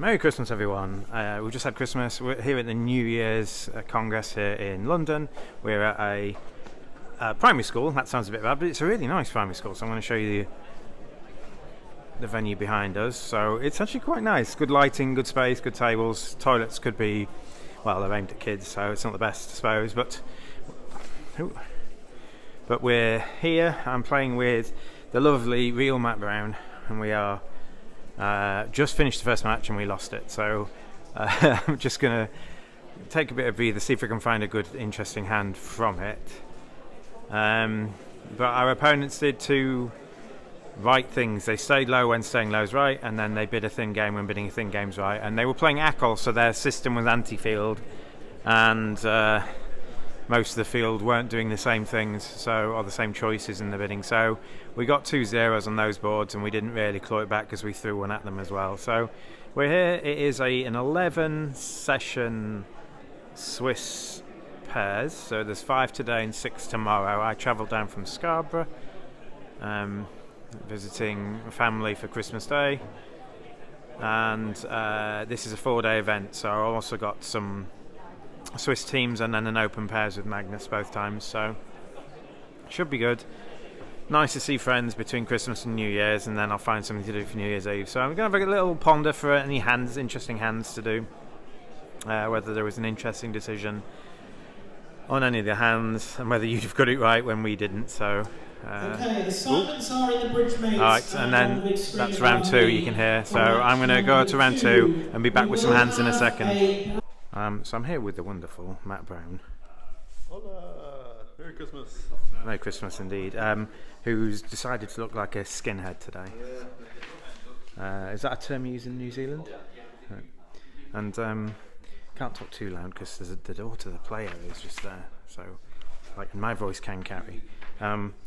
Merry Christmas, everyone. We've just had Christmas. We're here at the New Year's Congress here in London. We're at a primary school. That sounds a bit bad, but it's a really nice primary school. So I'm going to show you the venue behind us. So it's actually quite nice. Good lighting, good space, good tables. Toilets could be, well, they're aimed at kids, so it's not the best, I suppose. But we're here. I'm playing with the lovely real Matt Brown, and we are just finished the first match and we lost it. So I'm just going to take a bit of breather, see if we can find a good, interesting hand from it. But our opponents did two right things. They stayed low when staying low is right, and then they bid a thin game when bidding a thin game's right. And they were playing ACOL, so their system was anti-field, and most of the field weren't doing the same things, or the same choices in the bidding. So we got 2 zeros on those boards, and we didn't really claw it back because we threw one at them as well. So we're here. It is an 11-session Swiss pairs. So there's 5 today and 6 tomorrow. I travelled down from Scarborough, visiting family for Christmas Day, and this is a 4-day event. So I also got some Swiss teams and then an open pairs with Magnus both times, so should be good. Nice to see friends between Christmas and New Year's, and then I'll find something to do for New Year's Eve. So I'm going to have a little ponder for any interesting hands to do, whether there was an interesting decision on any of the hands, and whether you've got it right when we didn't. So okay, the silence are in the bridge mates. Alright, and then that's round 2 you can hear. So I'm going to go to round 2 and be back with some hands in a second. So I'm here with the wonderful Matt Brown. Hola! Merry Christmas. Merry Christmas indeed. Who's decided to look like a skinhead today. Is that a term you use in New Zealand? Yeah. And can't talk too loud because the door to the play area is just there. So, my voice can carry.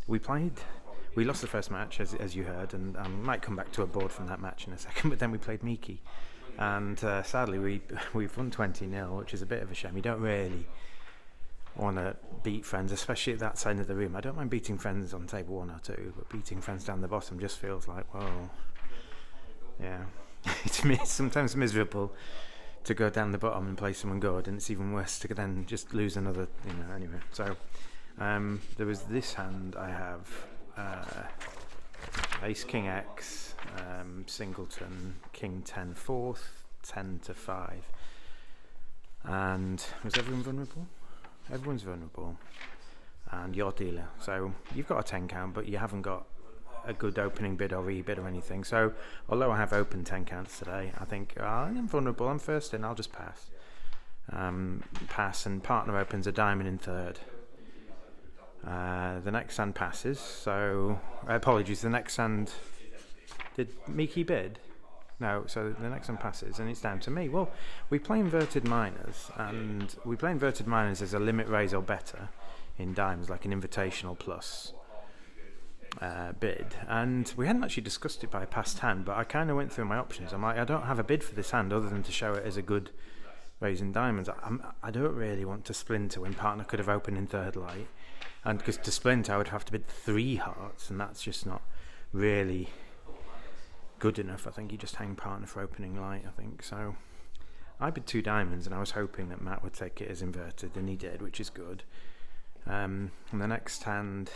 We lost the first match, as you heard, and might come back to a board from that match in a second. But then we played Miki. And sadly, we've won 20-0, which is a bit of a shame. You don't really want to beat friends, especially at that side of the room. I don't mind beating friends on table 1 or 2, but beating friends down the bottom just feels like, well, yeah. It's sometimes miserable to go down the bottom and play someone good, and it's even worse to then just lose another, anyway. So there was this hand I have, Ace King X, singleton, King 10 fourth, 10 to 5. And was everyone vulnerable? Everyone's vulnerable. And you're dealer. So you've got a 10 count, but you haven't got a good opening bid or rebid or anything. So although I have open 10 counts today, I think I'm vulnerable. I'm first in. I'll just pass. Pass, and partner opens a diamond in third. The next hand passes. So apologies. The next hand. Did Miki bid? No, so the next one passes and it's down to me. Well, we play inverted minors, and we play inverted minors as a limit raise or better in dimes, like an invitational plus bid. And we hadn't actually discussed it by a past hand, but I kind of went through my options. I'm like, I don't have a bid for this hand other than to show it as a good raise in diamonds. I don't really want to splinter when partner could have opened in third light, and because to splinter I would have to bid 3 hearts, and that's just not really good enough. I think you just hang partner for opening light, I think. So I bid 2 diamonds, and I was hoping that Matt would take it as inverted, and he did, which is good. And the next hand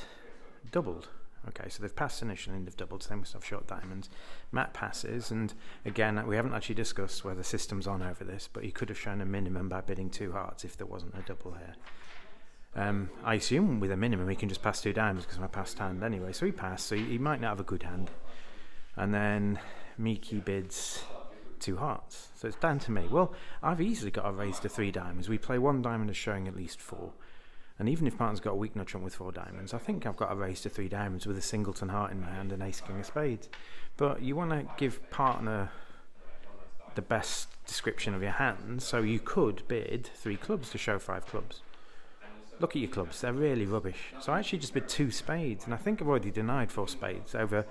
doubled. Okay, so they've passed initially and they've doubled, so they must have short diamonds. Matt passes, and again, we haven't actually discussed whether system's on over this, but he could have shown a minimum by bidding 2 hearts if there wasn't a double here. I assume with a minimum he can just pass 2 diamonds because of my passed hand anyway, so he passed, so he might not have a good hand. And then Miki bids 2 hearts, so it's down to me. Well, I've easily got a raise to 3 diamonds. We play 1 diamond as showing at least 4, and even if partner's got a weak nut trump with 4 diamonds, I think I've got a raise to 3 diamonds with a singleton heart in my hand and ace king of spades. But you want to give partner the best description of your hand, so you could bid 3 clubs to show 5 clubs. Look at your clubs, they're really rubbish. So I actually just bid 2 spades, and I think I've already denied 4 spades over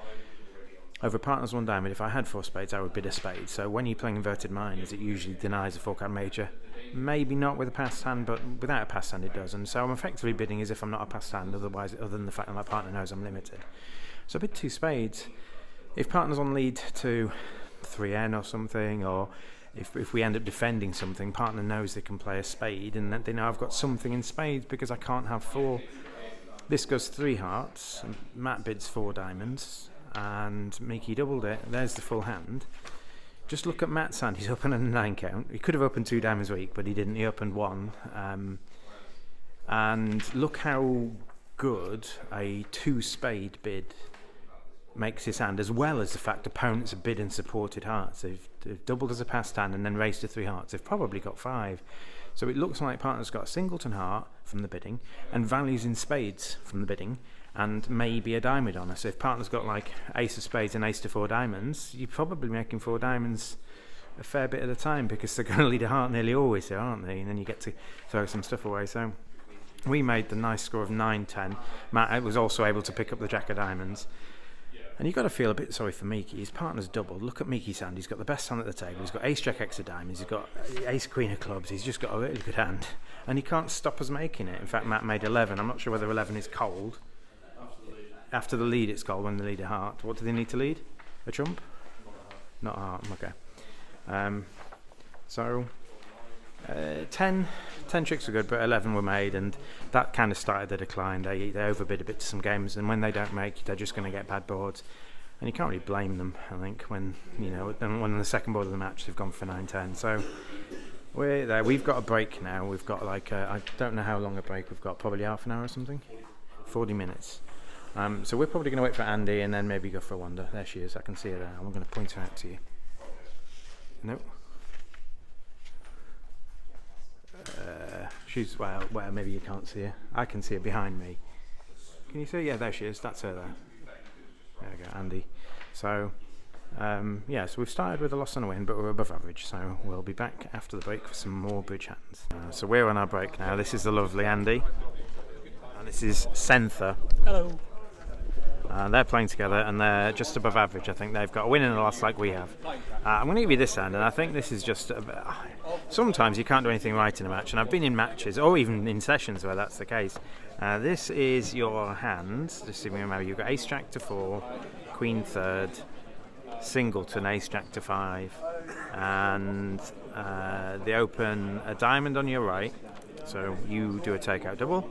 partner's 1 diamond. If I had 4 spades, I would bid a spade. So when you're playing inverted minors, it usually denies a 4-card major. Maybe not with a passed hand, but without a passed hand it does. And so I'm effectively bidding as if I'm not a passed hand, otherwise, other than the fact that my partner knows I'm limited. So I bid 2 spades. If partner's on lead to 3N or something, or if we end up defending something, partner knows they can play a spade, and that they know I've got something in spades because I can't have 4. This goes 3 hearts, and Matt bids 4 diamonds, and Mickey doubled it. There's the full hand. Just look at Matt's hand. He's opened a 9 count. He could have opened 2 diamonds weak, but he didn't. He opened 1. And look how good a 2 spade bid makes his hand, as well as the fact opponents have bid and supported hearts. They've doubled as a passed hand and then raised to 3 hearts. They've probably got 5. So it looks like partner's got a singleton heart from the bidding and values in spades from the bidding, and maybe a diamond on us. So if partner's got like ace of spades and ace to 4 diamonds, you're probably making 4 diamonds a fair bit of the time, because they're going to lead a heart nearly always there, aren't they? And then you get to throw some stuff away. So we made the nice score of 9-10. Matt was also able to pick up the jack of diamonds. And you've got to feel a bit sorry for Miki. His partner's doubled. Look at Miki's hand. He's got the best hand at the table. He's got ace jack x of diamonds. He's got ace queen of clubs. He's just got a really good hand. And he can't stop us making it. In fact, Matt made 11. I'm not sure whether 11 is cold. After the lead, it's cold when they lead a heart. What do they need to lead? A trump? Not a heart. Okay. So 10 tricks were good, but 11 were made, and that kind of started the decline. They overbid a bit to some games, and when they don't make, they're just going to get bad boards, and you can't really blame them. I think when on the second board of the match they've gone for 9-10. So we're there. We've got a break now. We've got like I don't know how long a break we've got. Probably half an hour or something. 40 minutes. So we're probably going to wait for Andy and then maybe go for a wander. There she is. I can see her there. I'm going to point her out to you. Nope. She's well, maybe you can't see her. I can see her behind me. Can you see? Yeah, there she is. That's her there. There we go, Andy. So, so we've started with a loss and a win, but we're above average. So we'll be back after the break for some more bridge hands. So we're on our break now. This is the lovely Andy, and this is Sentha. Hello. They're playing together, and they're just above average. I think they've got a win and a loss like we have. I'm going to give you this hand, and I think this is just... sometimes you can't do anything right in a match, and I've been in matches, or even in sessions where that's the case. This is your hand. Just see if we remember. You've got ace jack to 4, queen third, singleton, ace jack to 5, and they open a diamond on your right, so you do a takeout double.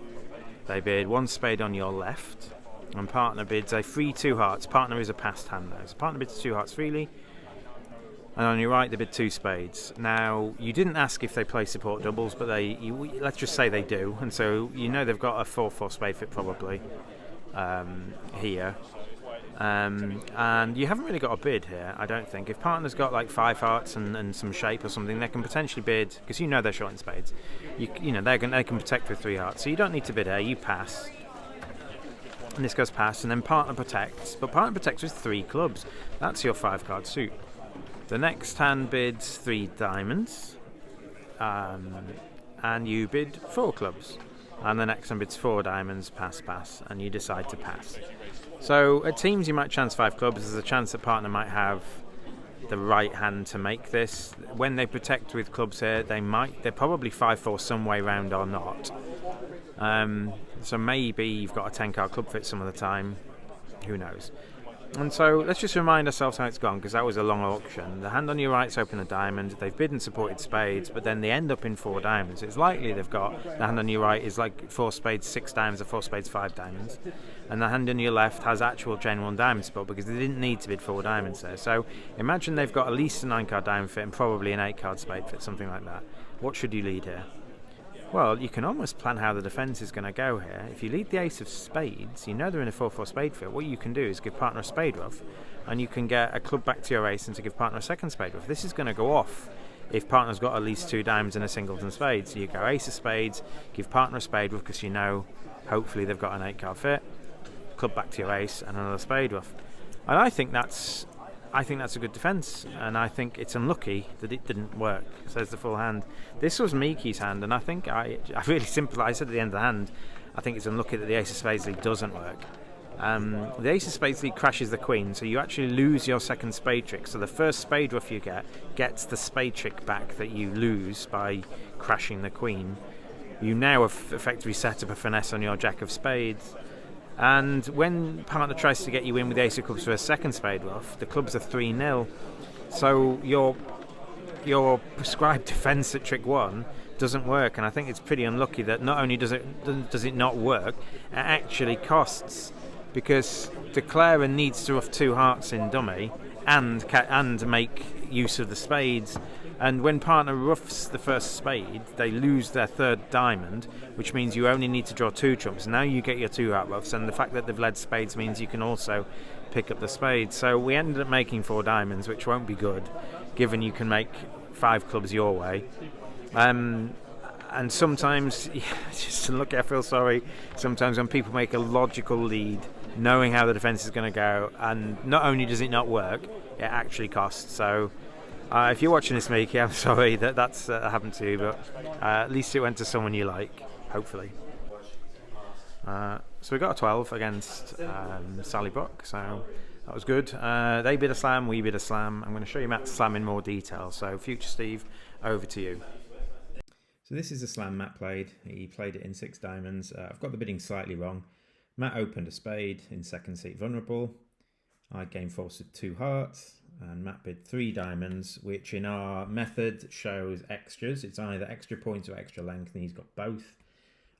They bid 1 spade on your left, and partner bids a free 2 hearts. Partner is a passed hand though, so partner bids 2 hearts freely, and on your right they bid 2 spades. Now you didn't ask if they play support doubles, but let's just say they do, and so you know they've got a 4-4 spade fit probably here, and you haven't really got a bid here, I don't think. If partner's got like 5 hearts and some shape or something, they can potentially bid, because you know they're short in spades. You know they can protect with 3 hearts, so you don't need to bid here. You pass. And this goes past, and then partner protects, but partner protects with 3 clubs. That's your 5-card suit. The next hand bids 3 diamonds, and you bid 4 clubs, and the next hand bids 4 diamonds, pass, and you decide to pass. So at teams you might chance 5 clubs. There's a chance that partner might have the right hand to make this. When they protect with clubs here, they're probably 5-4 some way round or not. So maybe you've got a 10-card club fit some of the time, who knows. And so let's just remind ourselves how it's gone, because that was a long auction. The hand on your right's open a diamond, they've bid and supported spades, but then they end up in 4 diamonds. It's likely they've got, the hand on your right is like 4 spades 6 diamonds, or 4 spades 5 diamonds, and the hand on your left has actual genuine diamond support, because they didn't need to bid 4 diamonds there. So imagine they've got at least a 9-card diamond fit and probably an 8-card spade fit, something like that. What should you lead here? Well, you can almost plan how the defence is going to go here. If you lead the ace of spades, you know they're in a 4-4 spade field. What you can do is give partner a spade ruff, and you can get a club back to your ace and to give partner a second spade ruff. This is going to go off if partner's got at least 2 diamonds and a singleton spade. So you go ace of spades, give partner a spade ruff, because you know hopefully they've got an 8-card fit, club back to your ace, and another spade ruff. And I think that's a good defence, and I think it's unlucky that it didn't work, says the full hand. This was Miki's hand, and I think I really simplified at the end of the hand. I think it's unlucky that the ace of spades lead doesn't work. The ace of spades lead crashes the queen, so you actually lose your second spade trick. So the first spade ruff you get gets the spade trick back that you lose by crashing the queen. You now have effectively set up a finesse on your jack of spades. And when partner tries to get you in with ace of clubs for a second spade ruff, the clubs are 3-0. So your your prescribed defence at trick 1 doesn't work, and I think it's pretty unlucky that not only does it not work, it actually costs, because Declarer needs to rough 2 hearts in dummy and make use of the spades. And when partner roughs the first spade, they lose their 3rd diamond, which means you only need to draw 2 trumps. Now you get your 2 heart roughs, and the fact that they've led spades means you can also pick up the spades. So we ended up making 4 diamonds, which won't be good, given you can make 5 clubs your way. And sometimes, just look, I feel sorry sometimes when people make a logical lead, knowing how the defence is going to go, and not only does it not work, it actually costs. So if you're watching this, Mickey, I'm sorry that's happened to you, but at least it went to someone you like, hopefully. So we got a 12 against Sally Buck, so that was good. They bid a slam, we bid a slam. I'm going to show you Matt's slam in more detail. So Future Steve, over to you. So this is a slam Matt played. He played it in 6 diamonds. I've got the bidding slightly wrong. Matt opened a spade in second seat vulnerable. I game forced with 2 hearts, and Matt bid 3 diamonds, which in our method shows extras. It's either extra points or extra length, and he's got both.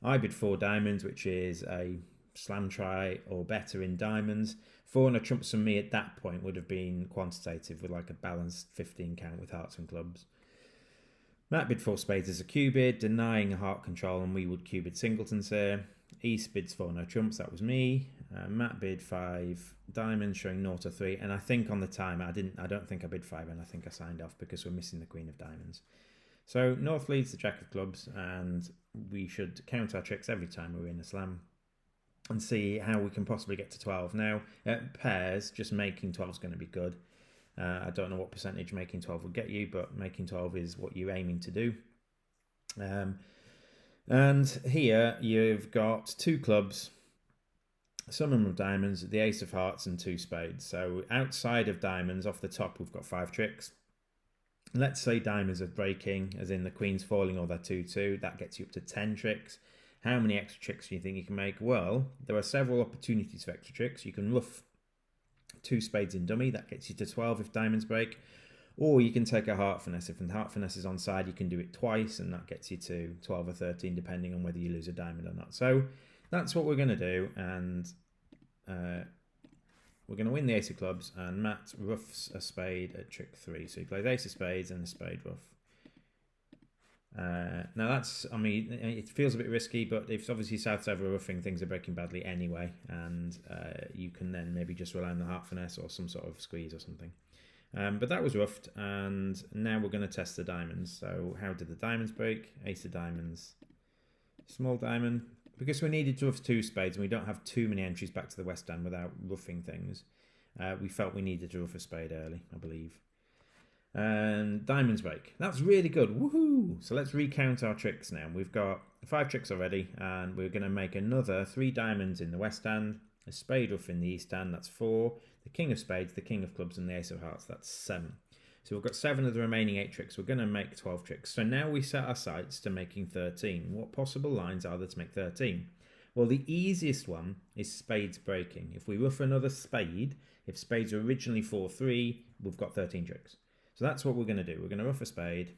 I bid 4 diamonds, which is a slam try or better in diamonds. 4 and a trumps from me at that point would have been quantitative with like a balanced 15 count with hearts and clubs. Matt bid 4 spades as a Q-bid, denying a heart control, and we would Q-bid singletons here. East bids 4 no trumps, that was me. Matt bid 5 diamonds, showing 0 to 3, and I think on the time I don't think I bid 5, and I think I signed off because we're missing the queen of diamonds. So North leads the jack of clubs, and we should count our tricks every time we're in a slam and see how we can possibly get to 12. Now at pairs, just making 12 is going to be good. I don't know what percentage making 12 will get you, but making 12 is what you're aiming to do. And here you've got 2 clubs, some of diamonds, the ace of hearts, and 2 spades. So outside of diamonds, off the top, we've got 5 tricks. Let's say diamonds are breaking, as in the queen's falling or they're 2-2. That gets you up to 10 tricks. How many extra tricks do you think you can make? Well, there are several opportunities for extra tricks. You can rough 2 spades in dummy. That gets you to 12 if diamonds break. Or you can take a heart finesse. If the heart finesse is on side, you can do it twice, and that gets you to 12 or 13, depending on whether you lose a diamond or not. So that's what we're going to do, and we're going to win the ace of clubs, and Matt roughs a spade at trick 3. So he plays ace of spades and a spade rough. Now that's, I mean, it feels a bit risky, but if obviously South's over roughing, things are breaking badly anyway, and you can then maybe just rely on the heart finesse or some sort of squeeze or something. But that was roughed, and now we're going to test the diamonds. So how did the diamonds break? Ace of diamonds, small diamond. Because we needed to rough 2 spades and we don't have too many entries back to the West End without roughing things, we felt we needed to rough a spade early, I believe. And diamonds break. That's really good. Woohoo! So let's recount our tricks now. We've got 5 tricks already, and we're going to make another 3 diamonds in the West End, a spade rough in the East End, that's 4, the king of spades, the king of clubs, and the ace of hearts, that's 7. So we've got 7 of the remaining 8 tricks. We're going to make 12 tricks. So now we set our sights to making 13. What possible lines are there to make 13? Well, the easiest one is spades breaking. If we rough another spade, if spades are originally 4-3, we've got 13 tricks. So that's what we're going to do. We're going to rough a spade.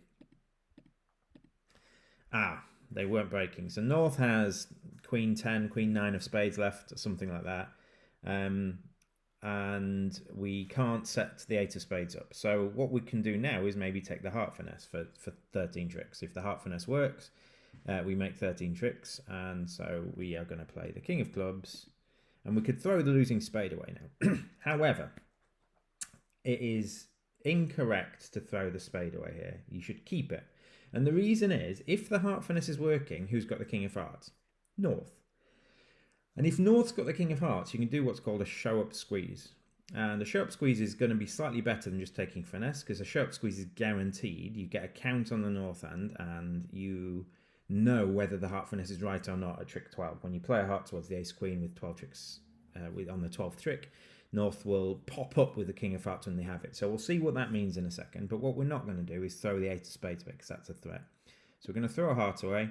They weren't breaking. So North has queen 10, queen 9 of spades left, or something like that. And we can't set the 8 of spades up. So what we can do now is maybe take the heart finesse for 13 tricks. If the heart finesse works, we make 13 tricks. And so we are going to play the king of clubs. And we could throw the losing spade away now. However, it is incorrect to throw the spade away here. You should keep it. And the reason is, if the heart finesse is working, who's got the king of hearts? North. And if North's got the king of hearts, you can do what's called a show-up squeeze. And a show-up squeeze is going to be slightly better than just taking finesse, because a show-up squeeze is guaranteed. You get a count on the North end, and you know whether the heart finesse is right or not at trick 12. When you play a heart towards the ace-queen with 12 tricks, on the 12th trick, North will pop up with the king of hearts when they have it. So we'll see what that means in a second. But what we're not going to do is throw the 8 of spades away, because that's a threat. So we're going to throw a heart away,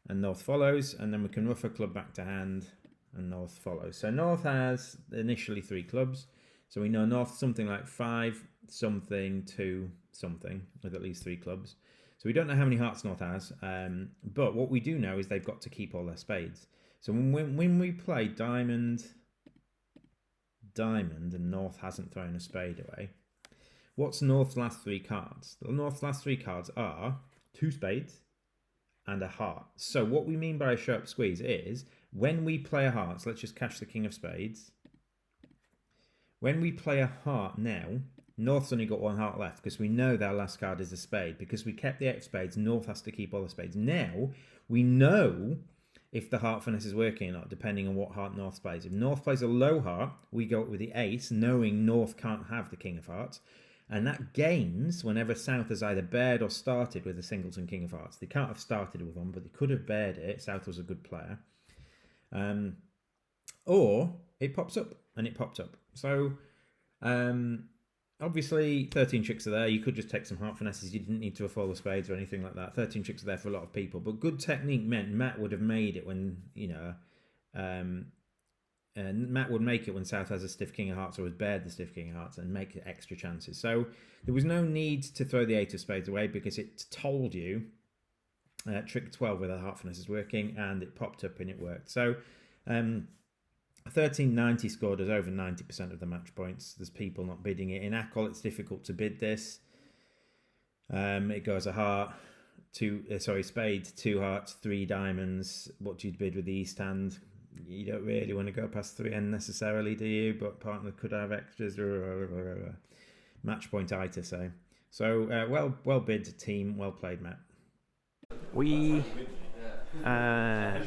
and North follows, and then we can rough a club back to hand, and North follows. So North has initially 3 clubs, so we know North something like 5, something, 2, something with at least 3 clubs. So we don't know how many hearts North has, but what we do know is they've got to keep all their spades. So when we play diamond, and North hasn't thrown a spade away, what's North's last 3 cards? The North's last 3 cards are 2 spades and a heart. So what we mean by a sharp squeeze is when we play a heart, so let's just cash the king of spades. When we play a heart now, North's only got 1 heart left because we know their last card is a spade. Because we kept the 8 of spades, North has to keep all the spades. Now, we know if the heart finesse is working or not, depending on what heart North plays. If North plays a low heart, we go with the ace, knowing North can't have the king of hearts. And that gains whenever South has either bared or started with a singleton king of hearts. They can't have started with one, but they could have bared it. South was a good player. Or it pops up, and it popped up. So, obviously, 13 tricks are there. You could just take some heart finesses. You didn't need to have all the spades or anything like that. 13 tricks are there for a lot of people. But good technique meant Matt would have made it when, Matt would make it when South has a stiff king of hearts or has bared the stiff king of hearts and make extra chances. So there was no need to throw the 8 of spades away because it told you trick 12 with a heart finesse is working, and it popped up and it worked. So 1390 scored us over 90% of the match points. There's people not bidding it. In ACOL, it's difficult to bid this. It goes a heart, spade, 2 hearts, 3 diamonds. What do you bid with the East hand? You don't really want to go past 3N necessarily, do you? But partner could have extras. Match point-itis, say. So, well bid, team. Well played, Matt. We had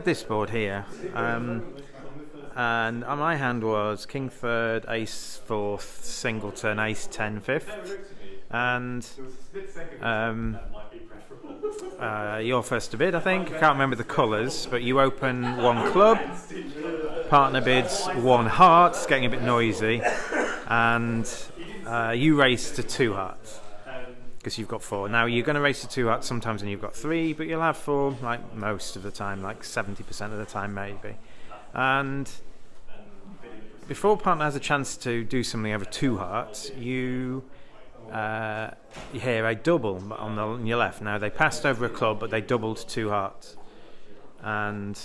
this board here, and my hand was king third, ace fourth, singleton, ace 10 fifth, and you're first to bid, I think. I can't remember the colours, but you open 1 club, partner bids 1 heart, it's getting a bit noisy, and you race to 2 hearts. Because you've got 4. Now, you're going to race to 2 hearts sometimes when you've got 3, but you'll have 4, like most of the time, like 70% of the time maybe. And before partner has a chance to do something over 2 hearts, you hear a double on your left. Now, they passed over a club, but they doubled 2 hearts. And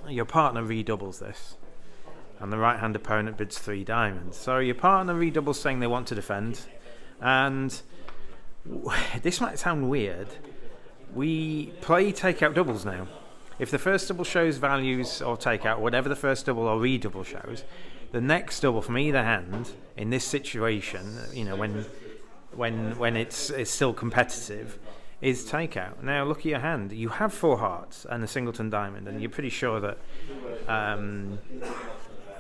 your partner redoubles this. And the right-hand opponent bids 3 diamonds. So your partner redoubles saying they want to defend. And this might sound weird. We play take-out doubles now. If the first double shows values or take-out, whatever the first double or redouble shows, the next double from either hand in this situation, when it's still competitive, is take-out. Now look at your hand. You have 4 hearts and a singleton diamond, and you're pretty sure that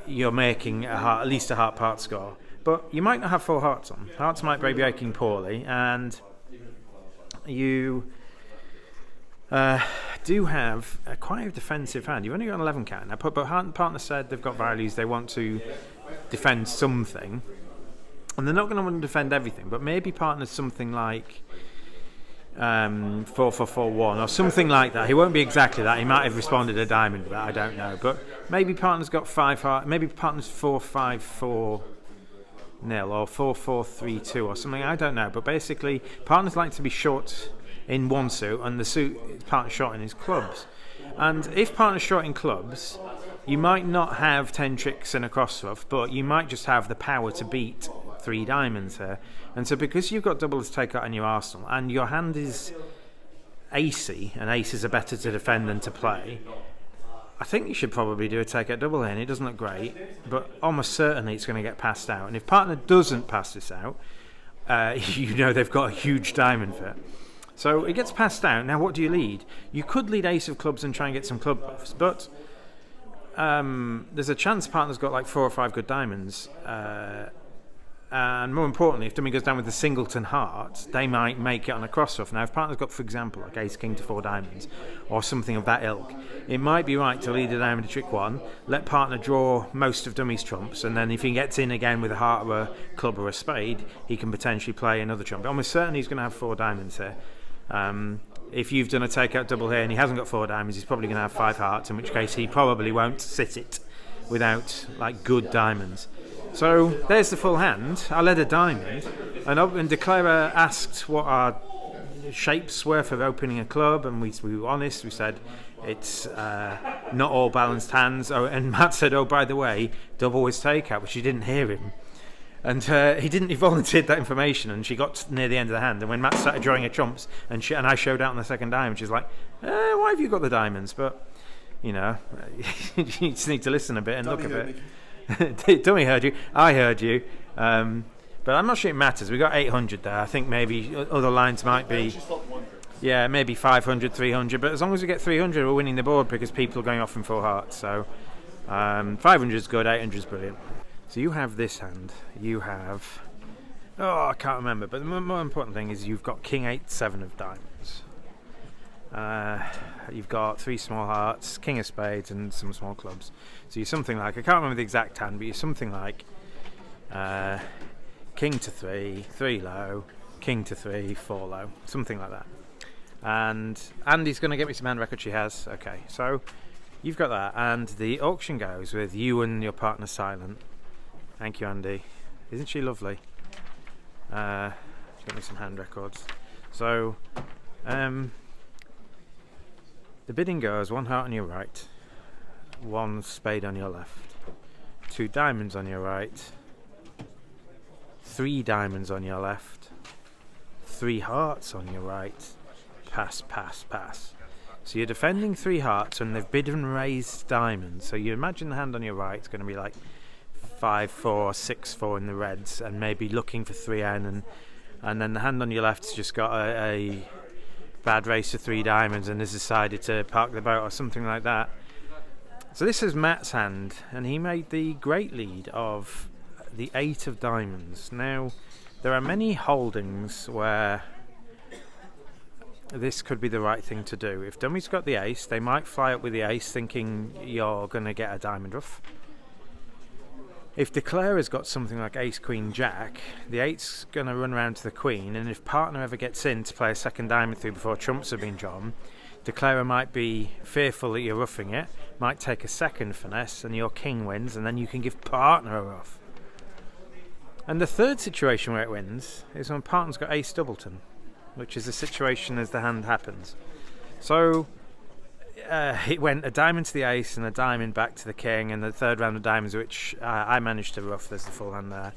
you're making at least a heart part score. But you might not have 4 hearts on. Hearts might be breaking poorly, and you do have quite a defensive hand. You've only got an 11 count now, but partner said they've got values, they want to defend something, and they're not going to want to defend everything, but maybe partner's something like 4-4-4-1 or something like that. He won't be exactly that. He might have responded a diamond with that, I don't know. But maybe partner's got 5 hearts, maybe partner's 4-5-4 nil or 4-4-3-2 or something, I don't know. But basically, partners like to be short in one suit, and the suit partner's short in his clubs. And if partner's short in clubs, you might not have 10 tricks and a cross ruff, but you might just have the power to beat 3 diamonds here. And so because you've got double to take out in your arsenal, and your hand is acey, and aces are better to defend than to play, I think you should probably do a take-out double here, and it doesn't look great, but almost certainly it's going to get passed out. And if partner doesn't pass this out, they've got a huge diamond fit. So it gets passed out. Now what do you lead? You could lead ace of clubs and try and get some club buffs, but there's a chance partner's got like 4 or 5 good diamonds. And more importantly, if dummy goes down with a singleton heart, they might make it on a cross ruff. Now, if partner's got, for example, like ace king to 4 diamonds or something of that ilk, it might be right to lead a diamond to trick 1, let partner draw most of dummy's trumps, and then if he gets in again with a heart or a club or a spade, he can potentially play another trump. But almost certainly he's going to have 4 diamonds here. If you've done a take-out double here and he hasn't got 4 diamonds, he's probably going to have 5 hearts, in which case he probably won't sit it without like good diamonds. So there's the full hand. I led a diamond, and Declarer asked what our shapes were for opening a club, and we were honest. We said it's not all balanced hands. Oh, and Matt said, "Oh, by the way, double is takeout," but she didn't hear him, and he volunteered that information. And she got near the end of the hand, and when Matt started drawing her trumps, and I showed out on the second diamond, she's like, "Why have you got the diamonds?" But you know, you just need to listen a bit and look a bit. Dummy heard you. I heard you. But I'm not sure it matters. We got 800 there. I think maybe other lines might be, yeah, maybe 500, 300. But as long as we get 300, we're winning the board because people are going off in full hearts. So 500 is good, 800 is brilliant. So you have this hand. You have, I can't remember. But the more important thing is you've got King 8, 7 of diamonds. You've got 3 small hearts, King of spades, and some small clubs. So you're something like, I can't remember the exact hand, but you're something like King to 3, 3 low, King to 3, 4 low, something like that. And Andy's going to get me some hand record. She has. Okay, so you've got that, and the auction goes with you and your partner silent. Thank you, Andy. Isn't she lovely? Get me some hand records. So the bidding goes 1 heart on your right, 1 spade on your left, 2 diamonds on your right, 3 diamonds on your left, 3 hearts on your right, pass, pass, pass. So you're defending 3 hearts and they've bid and raised diamonds. So you imagine the hand on your right is going to be like 5-4, 6-4 in the reds, and maybe looking for 3N, and then the hand on your left's just got a bad race to 3 diamonds and has decided to park the boat or something like that. So this is Matt's hand, and he made the great lead of the 8 of diamonds. Now, there are many holdings where this could be the right thing to do. If dummy's got the ace, they might fly up with the ace thinking you're going to get a diamond ruff. If Declarer's got something like ace, queen, jack, the 8's going to run around to the queen, and if partner ever gets in to play a second diamond through before trumps have been drawn, Declarer might be fearful that you're ruffing it, might take a second finesse, and your king wins, and then you can give partner a ruff. And the third situation where it wins is when partner's got ace doubleton, which is the situation as the hand happens. So it went a diamond to the ace and a diamond back to the king, and the third round of diamonds, which I managed to ruff. There's the full hand there.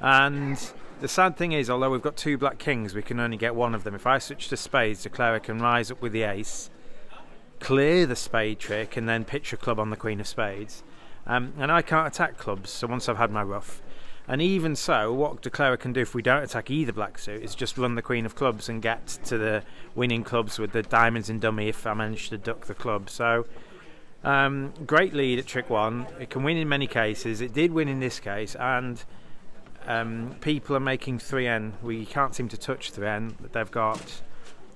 And the sad thing is, although we've got 2 black kings, we can only get 1 of them. If I switch to spades, Declarer can rise up with the ace, clear the spade trick, and then pitch a club on the queen of spades. And I can't attack clubs, so once I've had my ruff. And even so, what Declarer can do if we don't attack either black suit is just run the queen of clubs and get to the winning clubs with the diamonds in dummy if I manage to duck the club. So, great lead at trick 1. It can win in many cases. It did win in this case, and people are making 3N. We can't seem to touch 3N. They've got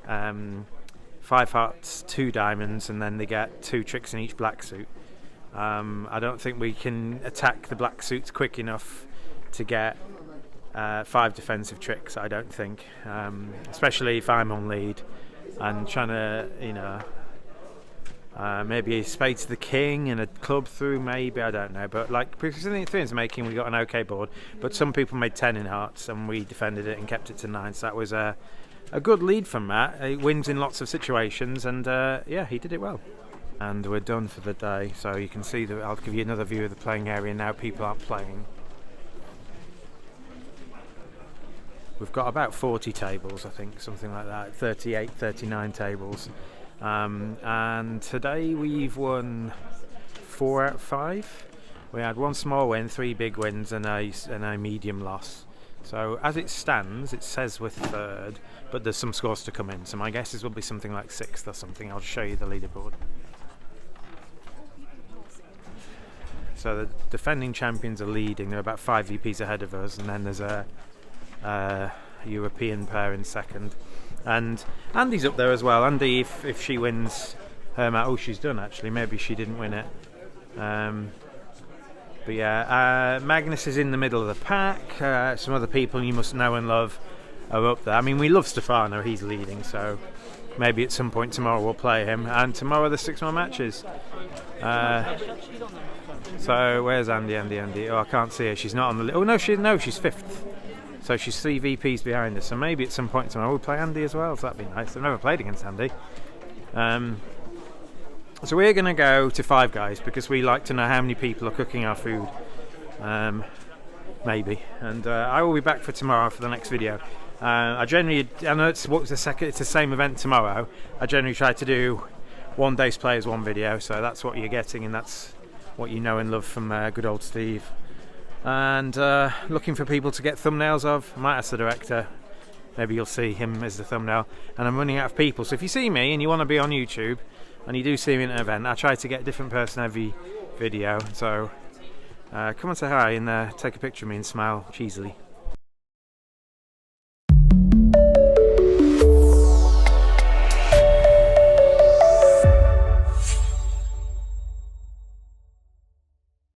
5 hearts, 2 diamonds, and then they get 2 tricks in each black suit. I don't think we can attack the black suits quick enough to get 5 defensive tricks, I don't think, especially if I'm on lead and trying to, maybe a spade to the king and a club through, maybe, I don't know, but like because I think 3's making, we got an okay board, but some people made 10 in hearts and we defended it and kept it to 9, so that was a good lead from Matt. He wins in lots of situations, and he did it well. And we're done for the day, so you can see that I'll give you another view of the playing area now. People aren't playing. We've got about 40 tables, I think, something like that, 38, 39 tables. And today we've won 4 out of 5. We had 1 small win, 3 big wins, and a medium loss. So as it stands, it says we're 3rd, but there's some scores to come in. So my guesses will be something like 6th or something. I'll show you the leaderboard. So the defending champions are leading. They're about 5 VPs ahead of us, and then there's a European pair in second, and Andy's up there as well. Andy, if she wins her match, she's done actually, maybe she didn't win it, but yeah, Magnus is in the middle of the pack. Some other people you must know and love are up there. I mean, we love Stefano, he's leading, so maybe at some point tomorrow we'll play him, and tomorrow there's 6 more matches. So where's Andy? Oh, I can't see her. She's not on the list. Oh no, she's 5th. So she's 3 VPs behind us. So maybe at some point tomorrow we'll play Andy as well. So that'd be nice. I've never played against Andy. So we're going to go to Five Guys because we like to know how many people are cooking our food. Maybe. And I will be back for tomorrow for the next video. I know it's the same event tomorrow. I generally try to do one day's play as one video, so that's what you're getting, and that's what you know and love from good old Steve. And looking for people to get thumbnails of. I might ask the director. Maybe you'll see him as the thumbnail. And I'm running out of people, so if you see me and you want to be on YouTube and you do see me in an event, I try to get a different person every video. So come and say hi and take a picture of me and smile cheesily.